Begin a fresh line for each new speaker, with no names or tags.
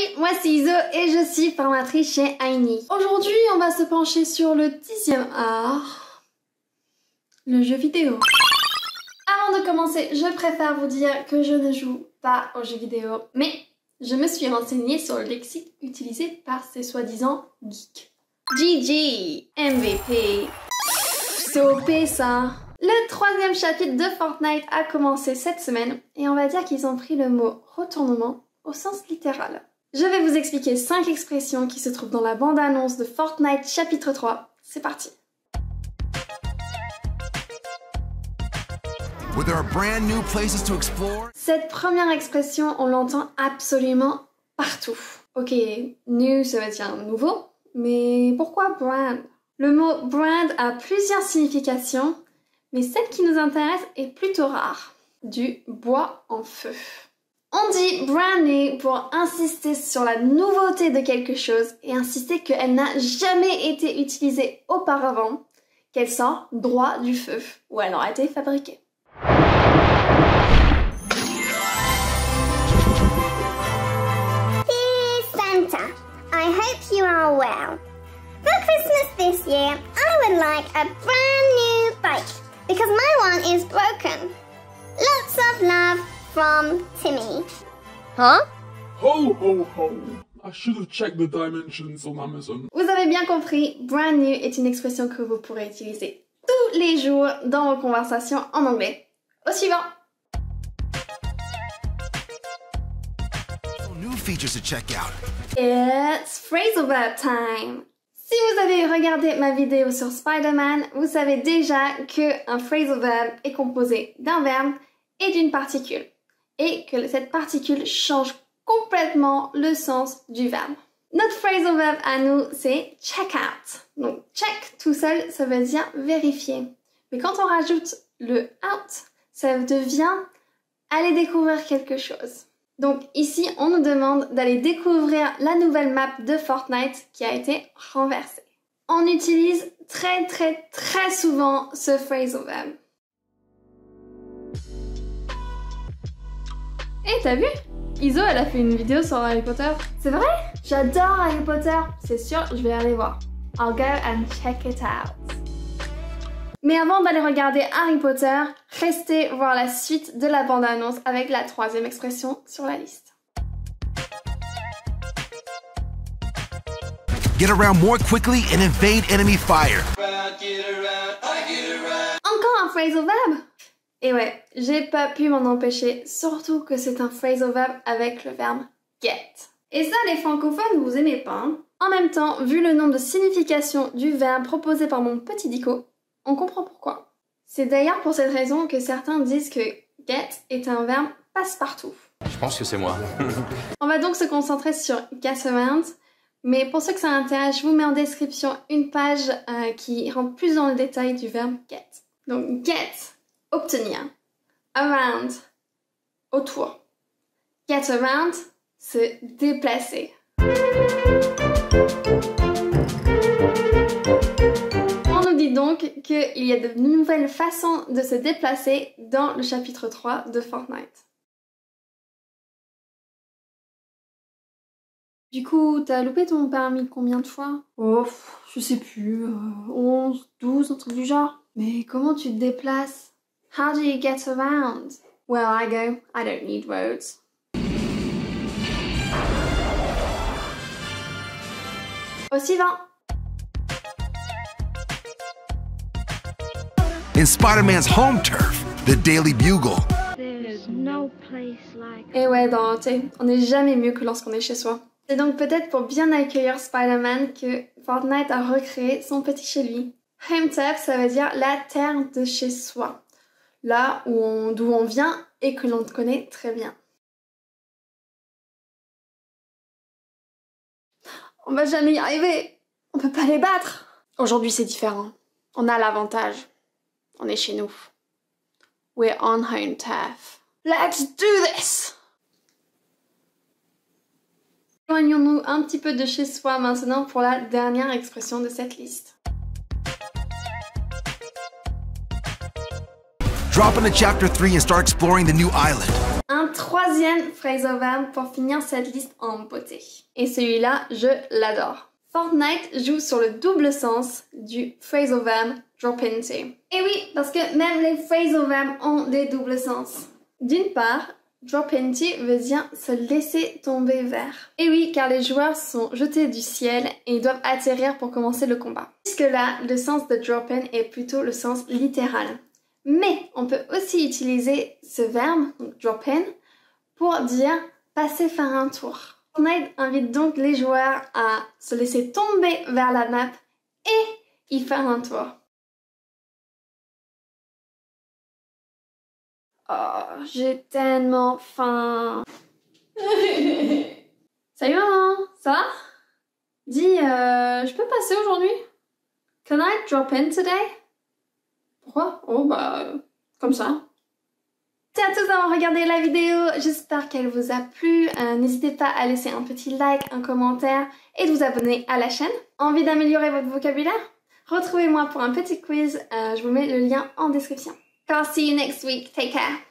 Salut, moi c'est Iso et je suis formatrice chez Aini. Aujourd'hui, on va se pencher sur le 10e art, le jeu vidéo. Avant de commencer, je préfère vous dire que je ne joue pas aux jeux vidéo, mais je me suis renseignée sur le lexique utilisé par ces soi-disant geeks. GG, MVP, c'est OP ça. Le 3e chapitre de Fortnite a commencé cette semaine et on va dire qu'ils ont pris le mot retournement au sens littéral. Je vais vous expliquer 5 expressions qui se trouvent dans la bande-annonce de Fortnite chapitre 3. C'est parti. Cette première expression, on l'entend absolument partout. Ok, new ça veut dire nouveau, mais pourquoi brand? Le mot brand a plusieurs significations, mais celle qui nous intéresse est plutôt rare. Du bois en feu. On dit brand new pour insister sur la nouveauté de quelque chose et insister qu'elle n'a jamais été utilisée auparavant, qu'elle sort droit du feu où elle aura été fabriquée.
Dear Santa, I hope you are well. For Christmas this year, I would like a brand new bike because my one is broken. Lots of love from Timmy.
Huh?
Ho ho ho! I should have checked the dimensions on Amazon.
Vous avez bien compris, brand new est une expression que vous pourrez utiliser tous les jours dans vos conversations en anglais. Au suivant!
New features to check out.
It's phrasal verb time! Si vous avez regardé ma vidéo sur Spider-Man, vous savez déjà qu'un phrasal verb est composé d'un verbe et d'une particule, et que cette particule change complètement le sens du verbe. Notre phrasal verb à nous, c'est check out. Donc check tout seul, ça veut dire vérifier. Mais quand on rajoute le out, ça devient aller découvrir quelque chose. Donc ici, on nous demande d'aller découvrir la nouvelle map de Fortnite qui a été renversée. On utilise très souvent ce phrasal verb. Et t'as vu? Iso, elle a fait une vidéo sur Harry Potter. C'est vrai? J'adore Harry Potter. C'est sûr, je vais aller voir. I'll go and check it out. Mais avant d'aller regarder Harry Potter, restez voir la suite de la bande-annonce avec la 3e expression sur la liste.
Get around more quickly and invade enemy fire.
Encore un phrasal verb? Et ouais, j'ai pas pu m'en empêcher, surtout que c'est un phrasal verb avec le verbe get. Et ça, les francophones, vous aimez pas, hein? En même temps, vu le nombre de significations du verbe proposé par mon petit dico, on comprend pourquoi. C'est d'ailleurs pour cette raison que certains disent que get est un verbe passe-partout.
Je pense que c'est moi.
On va donc se concentrer sur get around, mais pour ceux que ça intéresse, je vous mets en description une page qui rentre plus dans le détail du verbe get. Donc get, obtenir. Around, autour. Get around, se déplacer. On nous dit donc qu'il y a de nouvelles façons de se déplacer dans le chapitre 3 de Fortnite. Du coup, t'as loupé ton permis combien de fois? Oh, je sais plus, 11, 12, un truc du genre. Mais comment tu te déplaces? How do you get around? Where I go, I don't need roads. Au suivant.
In Spider-Man's home turf, the Daily Bugle.
There's no place like
Et ouais, on n'est jamais mieux que lorsqu'on est chez soi. C'est donc peut-être pour bien accueillir Spider-Man que Fortnite a recréé son petit chez lui. Home turf, ça veut dire la terre de chez soi. Là d'où on vient et que l'on connaît très bien. On va jamais y arriver. On peut pas les battre. Aujourd'hui, c'est différent. On a l'avantage. On est chez nous. We're on home turf. Let's do this! Éloignons-nous un petit peu de chez soi maintenant pour la dernière expression de cette liste.
Drop into chapter 3 and start exploring the new island.
Un 3e Troisième phrasal verb pour finir cette liste en beauté. Et celui-là, je l'adore. Fortnite joue sur le double sens du phrasal verb drop into. Et oui, parce que même les phrasal verbs ont des doubles sens. D'une part, drop into veut dire se laisser tomber vers. Et oui, car les joueurs sont jetés du ciel et ils doivent atterrir pour commencer le combat. Jusque-là, le sens de drop in est plutôt le sens littéral. Mais on peut aussi utiliser ce verbe, donc drop in, pour dire passer faire un tour. Fortnite invite donc les joueurs à se laisser tomber vers la map et y faire un tour. Oh, j'ai tellement faim. Salut maman, ça va? Dis, je peux passer aujourd'hui? Can I drop in today? Pourquoi? Oh bah, comme ça. Merci à tous d'avoir regardé la vidéo, j'espère qu'elle vous a plu. N'hésitez pas à laisser un petit like, un commentaire et de vous abonner à la chaîne. Envie d'améliorer votre vocabulaire? Retrouvez-moi pour un petit quiz, je vous mets le lien en description. I'll see you next week, take care!